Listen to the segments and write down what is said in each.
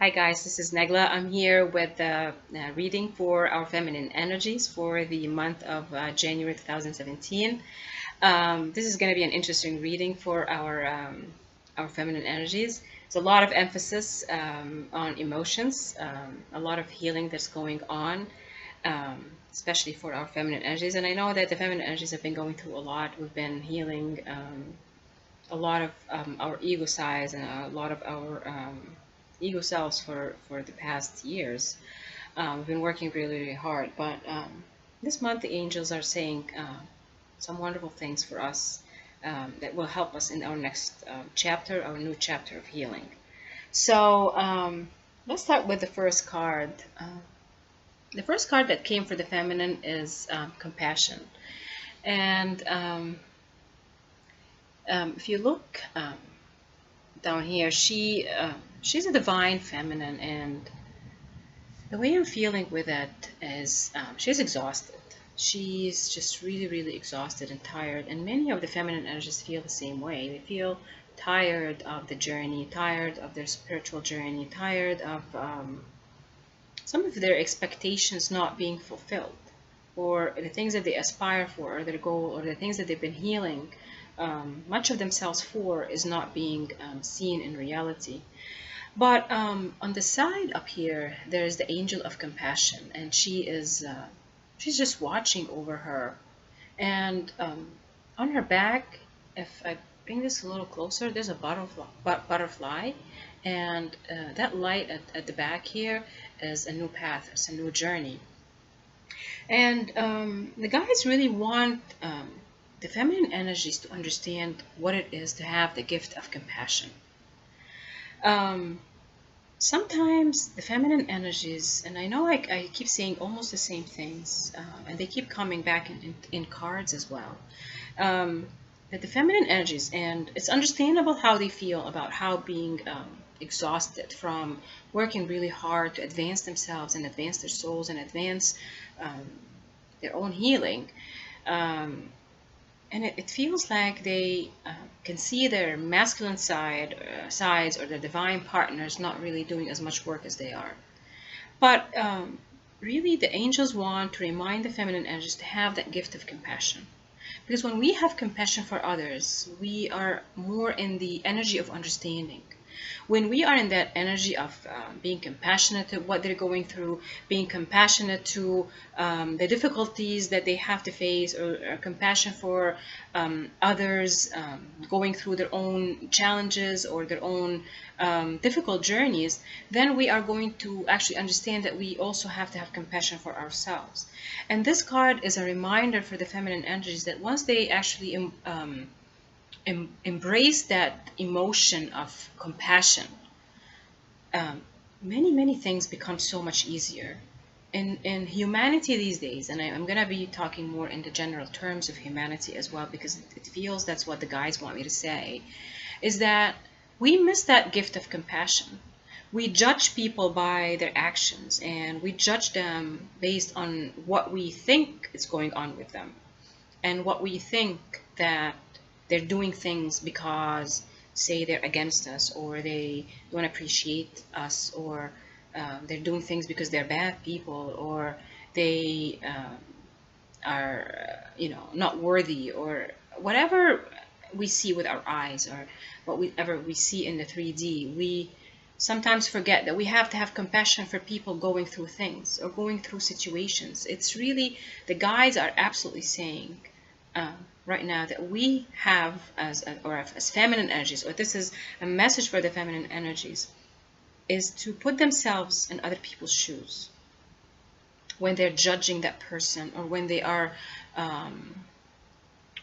Hi guys, this is Negla. I'm here with the reading for our feminine energies for the month of January 2017. This is going to be an interesting reading for our feminine energies. It's a lot of emphasis on emotions, a lot of healing that's going on, especially for our feminine energies. And I know that the feminine energies have been going through a lot. We've been healing a lot of our ego size and a lot of our ego selves for the past years. We've been working really, really hard, but this month the angels are saying some wonderful things for us that will help us in our next chapter, our new chapter of healing. So let's start with the first card. The first card that came for the feminine is compassion. And if you look down here, she's a divine feminine, and the way I'm feeling with it is she's exhausted. She's just really, really exhausted and tired. And many of the feminine energies feel the same way. They feel tired of the journey, tired of their spiritual journey, tired of some of their expectations not being fulfilled, or the things that they aspire for, or their goal, or the things that they've been healing much of themselves for is not being seen in reality. But on the side up here, there's the angel of compassion, and she's just watching over her. And on her back, if I bring this a little closer, there's a butterfly, and that light at the back here is a new path, it's a new journey. And the guys really want the feminine energies to understand what it is to have the gift of compassion. Um, Sometimes the feminine energies, and I know I keep saying almost the same things, and they keep coming back in cards as well. That the feminine energies, and it's understandable how they feel about how being exhausted from working really hard to advance themselves and advance their souls and advance um, their own healing. Um, and it feels like they can see their masculine sides or their divine partners not really doing as much work as they are. But really, the angels want to remind the feminine energies to have that gift of compassion. Because when we have compassion for others, we are more in the energy of understanding. When we are in that energy of being compassionate to what they're going through, being compassionate to the difficulties that they have to face, or compassion for others going through their own challenges or their own difficult journeys, then we are going to actually understand that we also have to have compassion for ourselves. And this card is a reminder for the feminine energies that once they actually embrace that emotion of compassion, many things become so much easier. In humanity these days, and I'm going to be talking more in the general terms of humanity as well, because it feels that's what the guys want me to say, is that we miss that gift of compassion. We judge people by their actions, and we judge them based on what we think is going on with them, and what we think that they're doing things because, say, they're against us, or they don't appreciate us, or they're doing things because they're bad people, or they are not worthy, or whatever we see with our eyes, or whatever we see in the 3D. We sometimes forget that we have to have compassion for people going through things or going through situations. It's really, the guides are absolutely saying uh, right now that we have as feminine energies, or this is a message for the feminine energies, is to put themselves in other people's shoes when they're judging that person, or when they are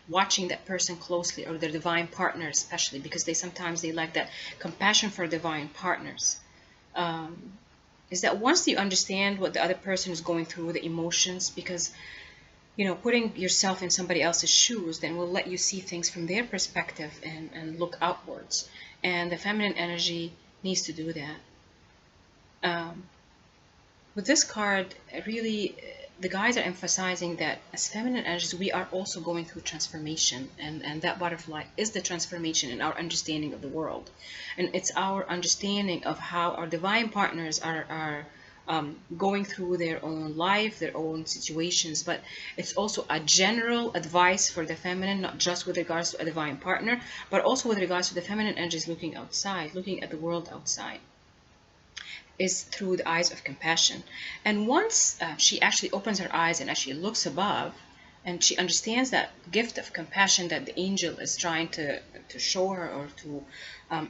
watching that person closely, or their divine partner especially, because they lack that compassion for divine partners. Is that once you understand what the other person is going through, the emotions, because putting yourself in somebody else's shoes then will let you see things from their perspective, and look outwards. And the feminine energy needs to do that. With this card, really, the guys are emphasizing that as feminine energies, we are also going through transformation, and that butterfly is the transformation in our understanding of the world, and it's our understanding of how our divine partners are going through their own life, their own situations. But it's also a general advice for the feminine, not just with regards to a divine partner, but also with regards to the feminine energies looking outside, looking at the world outside, is through the eyes of compassion. And once she actually opens her eyes and actually looks above, and she understands that gift of compassion that the angel is trying to show her, or to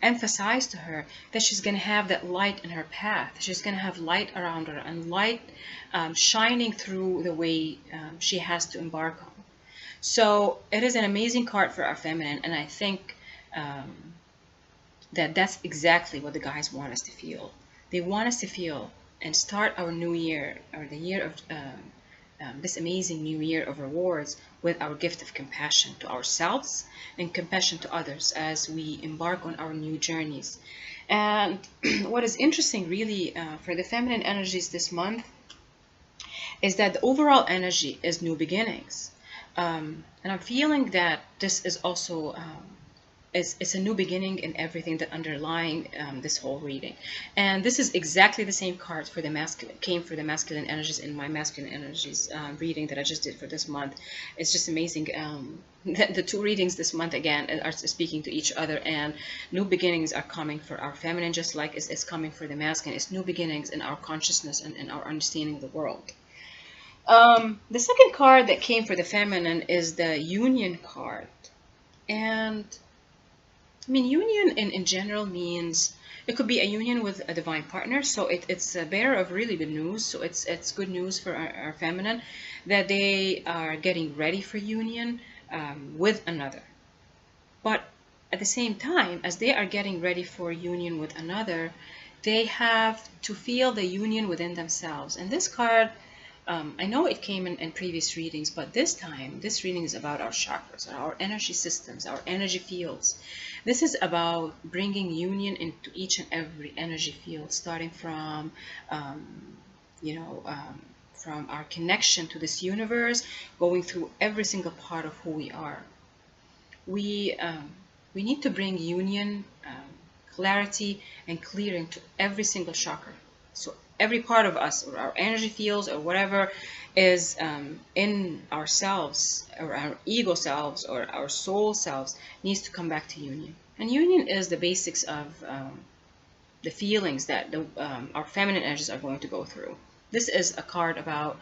emphasize to her, that she's going to have that light in her path. She's going to have light around her, and light shining through the way she has to embark on. So it is an amazing card for our feminine, and I think that that's exactly what the guys want us to feel. They want us to feel and start our new year, or the year of this amazing new year of rewards, with our gift of compassion to ourselves and compassion to others as we embark on our new journeys. And what is interesting, really, for the feminine energies this month, is that the overall energy is new beginnings. And I'm feeling that this is also it's a new beginning in everything that underlying this whole reading. And this is exactly the same card for the masculine, came for the masculine energies in my masculine energies reading that I just did for this month. It's just amazing. The two readings this month again are speaking to each other, and new beginnings are coming for our feminine, just like it's coming for the masculine. It's new beginnings in our consciousness and in our understanding of the world. The second card that came for the feminine is the union card. And I mean, union in general means it could be a union with a divine partner. So it's a bearer of really good news. So it's good news for our feminine, that they are getting ready for union with another. But at the same time, as they are getting ready for union with another, they have to feel the union within themselves. And this card, I know it came in previous readings, but this time, this reading is about our chakras, our energy systems, our energy fields. This is about bringing union into each and every energy field, starting from, you know, from our connection to this universe, going through every single part of who we are. We need to bring union, clarity, and clearing to every single chakra. So every part of us, or our energy fields, or whatever is in ourselves, or our ego selves, or our soul selves, needs to come back to union. And union is the basics of the feelings that our feminine energies are going to go through. This is a card about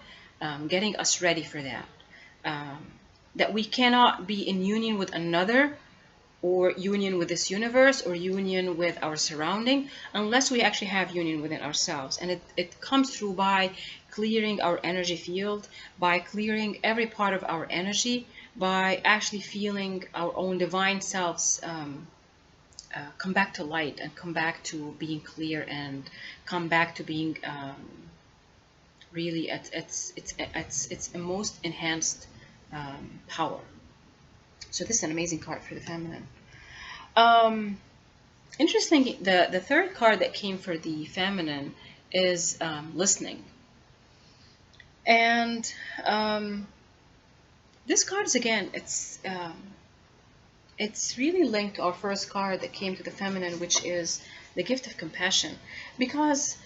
getting us ready for that. That we cannot be in union with another, or union with this universe, or union with our surrounding, unless we actually have union within ourselves. And it comes through by clearing our energy field, by clearing every part of our energy, by actually feeling our own divine selves come back to light, and come back to being clear, and come back to being really at its most enhanced power. So this is an amazing card for the feminine. Interesting, the third card that came for the feminine is listening. And this card is, again, it's really linked to our first card that came to the feminine, which is the gift of compassion. Because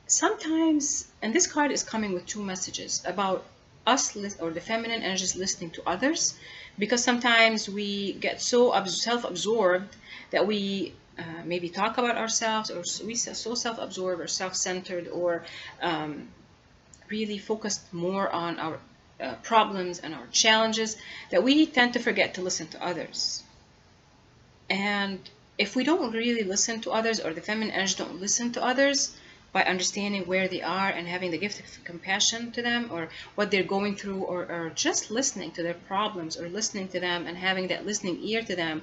sometimes, and this card is coming with two messages about us, or the feminine energies, listening to others, because sometimes we get so self-absorbed that we maybe talk about ourselves, or we so self-absorbed or self-centered, or really focused more on our problems and our challenges, that we tend to forget to listen to others. And if we don't really listen to others, or the feminine energies don't listen to others, by understanding where they are and having the gift of compassion to them, or what they're going through, or just listening to their problems, or listening to them and having that listening ear to them,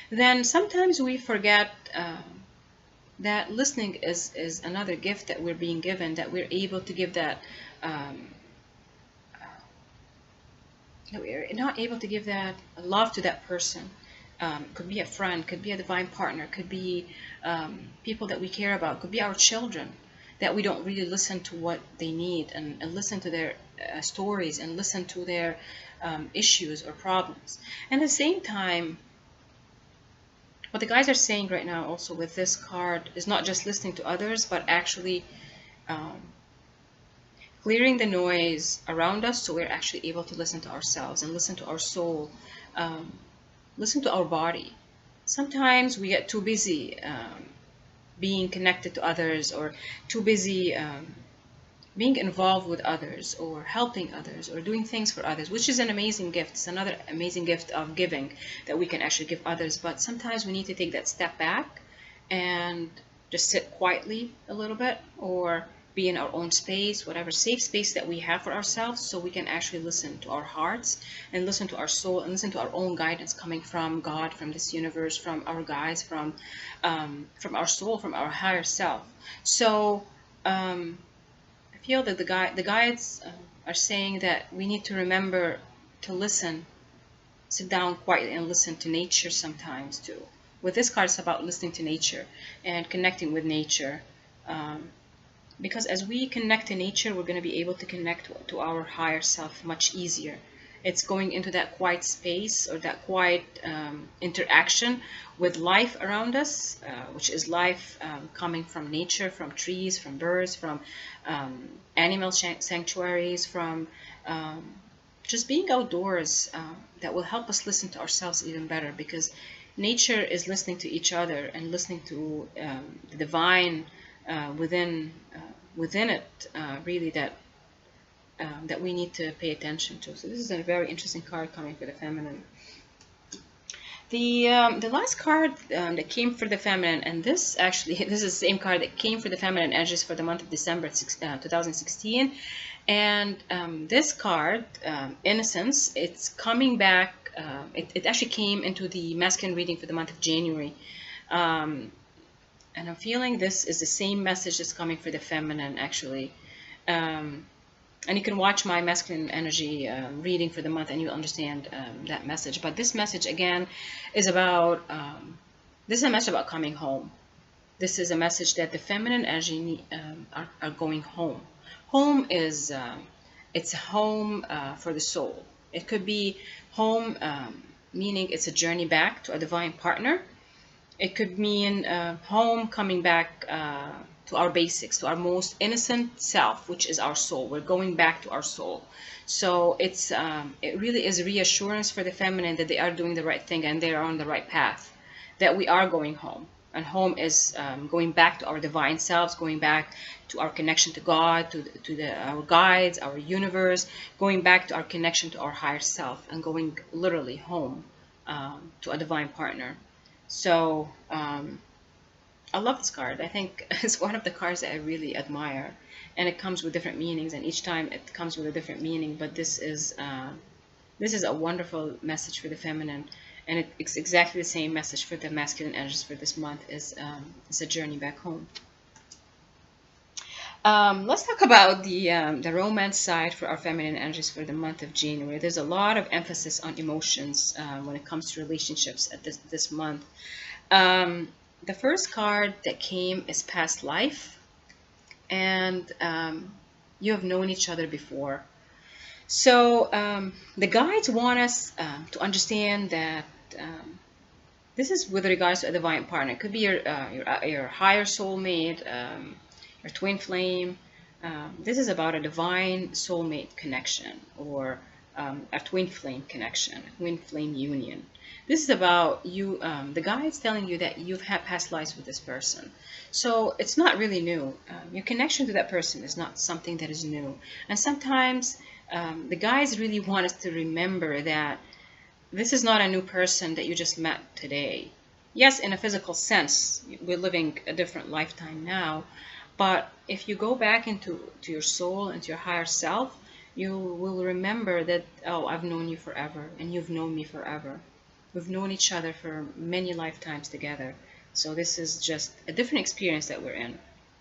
then sometimes we forget that listening is another gift that we're being given, that we're able to give that we're not able to give that love to that person. Could be a friend, could be a divine partner, could be people that we care about, could be our children. that we don't really listen to what they need, and listen to their stories, and listen to their issues or problems. And at the same time, what the guys are saying right now also with this card is not just listening to others, but actually um, clearing the noise around us, so we're actually able to listen to ourselves and listen to our soul, um, listen to our body. Sometimes we get too busy being connected to others, or too busy being involved with others, or helping others, or doing things for others, which is an amazing gift. It's another amazing gift of giving that we can actually give others. But sometimes we need to take that step back and just sit quietly a little bit, or be in our own space, whatever safe space that we have for ourselves, so we can actually listen to our hearts, and listen to our soul, and listen to our own guidance coming from God, from this universe, from our guides, from our soul, from our higher self. So I feel that the guides are saying that we need to remember to listen, sit down quietly and listen to nature sometimes too. With this card, it's about listening to nature and connecting with nature. Um, because as we connect to nature, we're going to be able to connect to our higher self much easier. It's going into that quiet space, or that quiet interaction with life around us, which is life coming from nature, from trees, from birds, from animal sanctuaries, from um, just being outdoors, that will help us listen to ourselves even better, because nature is listening to each other and listening to the divine within it, really, that we need to pay attention to. So this is a very interesting card coming for the feminine. The last card that came for the feminine, and this actually this is the same card that came for the feminine energies for the month of December 2016, and this card, Innocence, it's coming back. It actually came into the masculine reading for the month of January. Um, and I'm feeling this is the same message that's coming for the feminine, actually. Um, and you can watch my masculine energy reading for the month, and you'll understand that message. But this message, again, is about this is a message about coming home. This is a message that the feminine energy are going home. Home is it's a home for the soul. It could be home, meaning it's a journey back to a divine partner. It could mean home, coming back to our basics, to our most innocent self, which is our soul. We're going back to our soul. So it really is reassurance for the feminine that they are doing the right thing and they are on the right path, that we are going home. And home is going back to our divine selves, going back to our connection to God, our guides, our universe, going back to our connection to our higher self, and going literally home to a divine partner. So I love this card. I think it's one of the cards that I really admire, and it comes with different meanings, and each time it comes with a different meaning. But this is a wonderful message for the feminine, and it's exactly the same message for the masculine energies for this month. Is a journey back home. Let's talk about the romance side for our feminine energies for the month of January. There's a lot of emphasis on emotions when it comes to relationships at this month. The first card that came is past life, and you have known each other before. So the guides want us to understand that this is with regards to a divine partner. It could be your higher soulmate, your twin flame. This is about a divine soulmate connection, or a twin flame connection, a twin flame union. This is about you, the guides telling you that you've had past lives with this person. So it's not really new. Your connection to that person is not something that is new. And sometimes the guides really want us to remember that this is not a new person that you just met today. Yes, in a physical sense, we're living a different lifetime now. But if you go back to your soul, into your higher self, you will remember that, oh, I've known you forever, and you've known me forever. We've known each other for many lifetimes together. So this is just a different experience that we're in.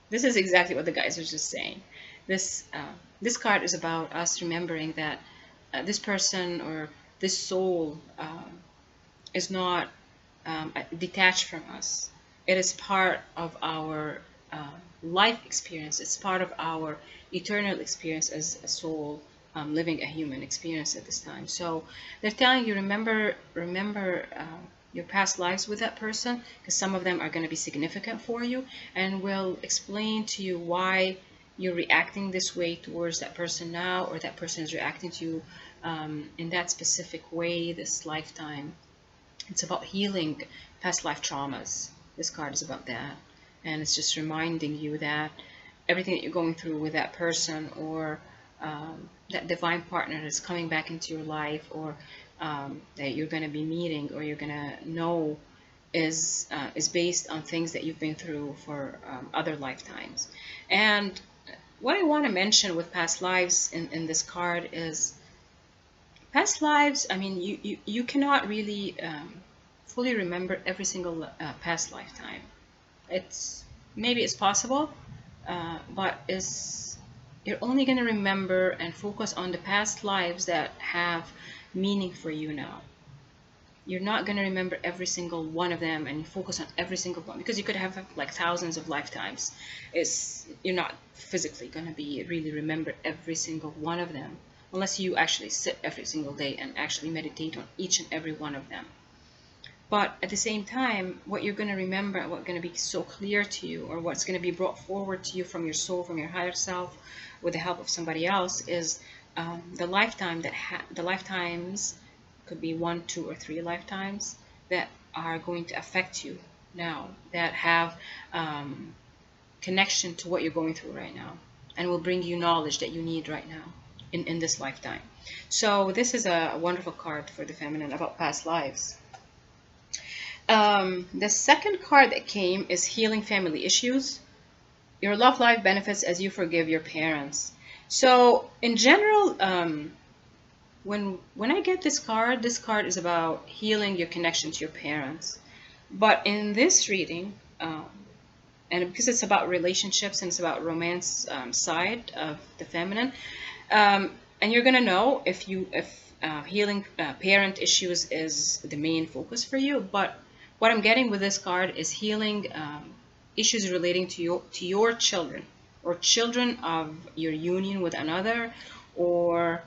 This is exactly what the guys are just saying. This card is about us remembering that this person or this soul is not detached from us. It is part of our life experience. It's part of our eternal experience as a soul, living a human experience at this time. So they're telling you, remember your past lives with that person, because some of them are going to be significant for you, and will explain to you why you're reacting this way towards that person now, or that person is reacting to you in that specific way this lifetime. It's about healing past life traumas. This card is about that. And it's just reminding you that everything that you're going through with that person, or that divine partner that's coming back into your life, or that you're going to be meeting, or you're going to know, is based on things that you've been through for other lifetimes. And what I want to mention with past lives in this card is, past lives, I mean, you cannot really fully remember every single past lifetime. Maybe it's possible, but you're only going to remember and focus on the past lives that have meaning for you now. You're not going to remember every single one of them and focus on every single one, because you could have like thousands of lifetimes. You're not physically going to be really remember every single one of them, unless you actually sit every single day and actually meditate on each and every one of them. But at the same time, what you're going to remember, and what's going to be so clear to you, or what's going to be brought forward to you from your soul, from your higher self, with the help of somebody else, is the lifetimes, could be 1, 2, or 3 lifetimes, that are going to affect you now, that have connection to what you're going through right now, and will bring you knowledge that you need right now in this lifetime. So this is a wonderful card for the feminine about past lives. The second card that came is healing family issues. Your love life benefits as you forgive your parents. So in general, when I get this card is about healing your connection to your parents. But in this reading, and because it's about relationships and it's about romance side of the feminine, and you're gonna know if healing parent issues is the main focus for you. But what I'm getting with this card is healing issues relating to your children, or children of your union with another, or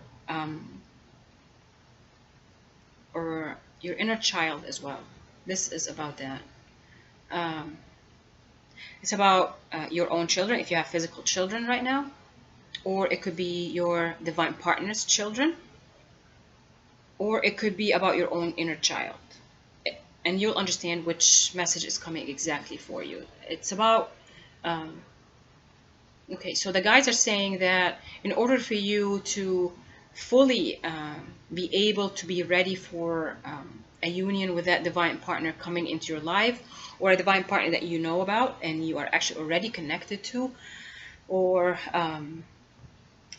your inner child as well. This is about that. It's about your own children, if you have physical children right now, or it could be your divine partner's children, or it could be about your own inner child. And you'll understand which message is coming exactly for you. It's about, okay, so the guides are saying that in order for you to fully be able to be ready for a union with that divine partner coming into your life, or a divine partner that you know about and you are actually already connected to, or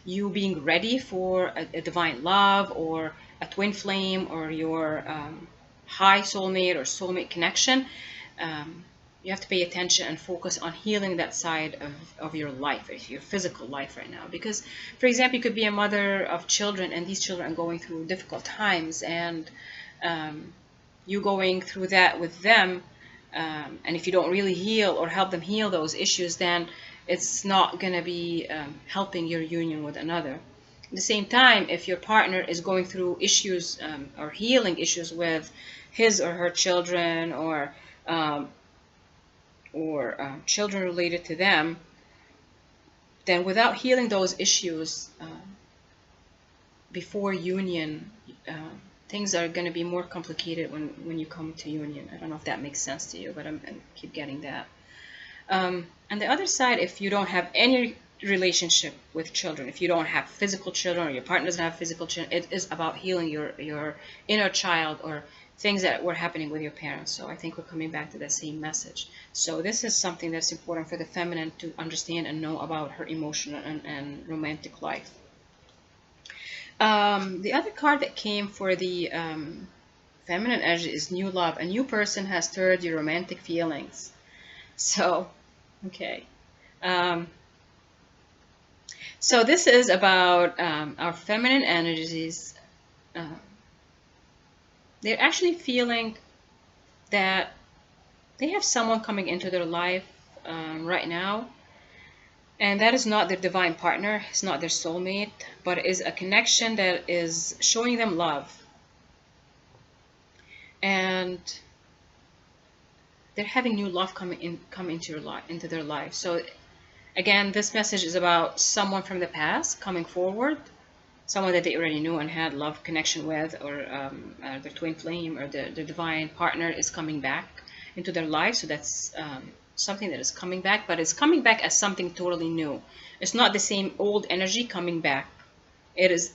you being ready for a divine love, or a twin flame, or your high soulmate or soulmate connection, you have to pay attention and focus on healing that side of your life, your physical life right now. Because, for example, you could be a mother of children, and these children are going through difficult times, and you going through that with them, and if you don't really heal or help them heal those issues, then it's not going to be helping your union with another. At the same time, if your partner is going through issues or healing issues with his or her children, or children related to them, then without healing those issues before union, things are going to be more complicated when you come to union. I don't know if that makes sense to you, but I keep getting that. On the other side, if you don't have any relationship with children, if you don't have physical children, or your partner doesn't have physical children, it is about healing your inner child, or things that were happening with your parents. So I think we're coming back to that same message. So this is something that's important for the feminine to understand and know about her emotional and romantic life. The other card that came for the feminine energy is new love. A new person has stirred your romantic feelings. So, okay. So this is about our feminine energies. They're actually feeling that they have someone coming into their life right now, and that is not their divine partner, it's not their soulmate, but is a connection that is showing them love. And they're having new love come into into their life. So again, this message is about someone from the past coming forward, someone that they already knew and had love connection with, or their twin flame, or their divine partner is coming back into their life. So that's something that is coming back, but it's coming back as something totally new. It's not the same old energy coming back. It is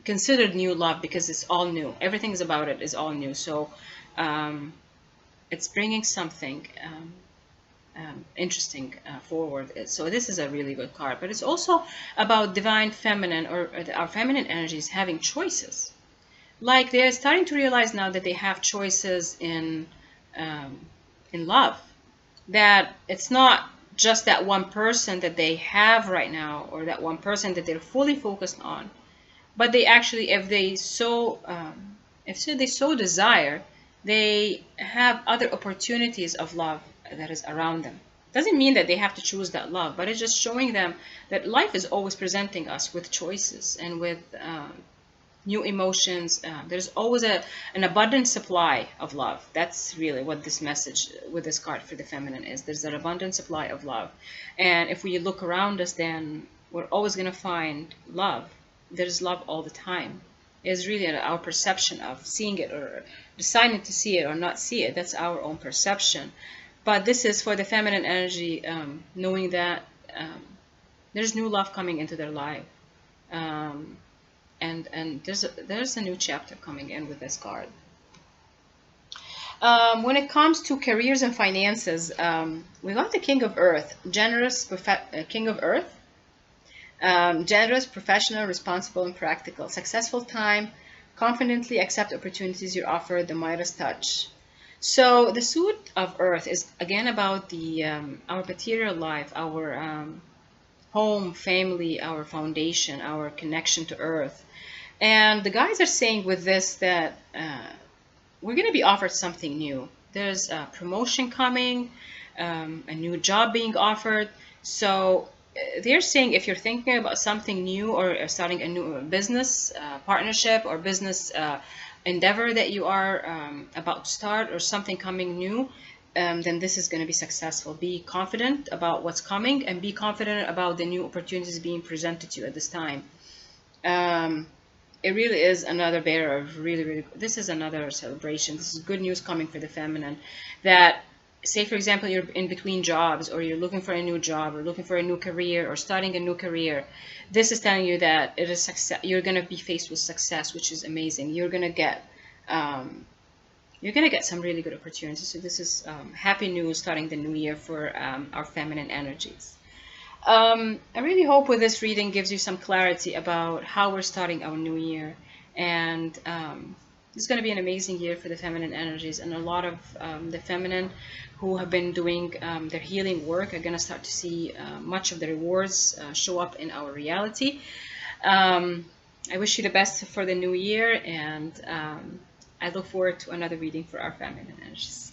considered new love because it's all new. Everything is about it is all new. So um, it's bringing something interesting forward. So this is a really good card, but it's also about divine feminine, or our feminine energies having choices. Like they're starting to realize now that they have choices um, in love. That it's not just that one person that they have right now, or that one person that they're fully focused on, but they actually, if they so desire, they have other opportunities of love that is around them. Doesn't mean that they have to choose that love, but it's just showing them that life is always presenting us with choices and with new emotions. There's always an abundant supply of love. That's really what this message with this card for the feminine is. There's an abundant supply of love, and if we look around us, then we're always going to find love. There's love all the time. It's really our perception of seeing it, or deciding to see it or not see it. That's our own perception. But this is for the feminine energy, knowing that there's new love coming into their life. Um, and there's a new chapter coming in with this card. When it comes to careers and finances, we got the King of Earth, King of Earth, generous, professional, responsible, and practical, successful time, confidently accept opportunities you're offered, the Midas touch. So the suit of Earth is again about the our material life, our home, family, our foundation, our connection to Earth. And the guys are saying with this that we're going to be offered something new. There's a promotion coming, a new job being offered. So they're saying if you're thinking about something new, or starting a new business partnership, or business endeavor that you are about to start, or something coming new, then this is going to be successful. Be confident about what's coming, and be confident about the new opportunities being presented to you at this time. It really is another bearer of really, really, this is another celebration. This is good news coming for the feminine. That, say for example, you're in between jobs, or you're looking for a new job, or looking for a new career, or starting a new career. This is telling you that it is success. You're going to be faced with success, which is amazing. You're going to get some really good opportunities. So this is happy news starting the new year for our feminine energies. I really hope with this reading gives you some clarity about how we're starting our new year. And this is going to be an amazing year for the feminine energies. And a lot of the feminine who have been doing their healing work are going to start to see much of the rewards show up in our reality. I wish you the best for the new year, and I look forward to another reading for our feminine energies.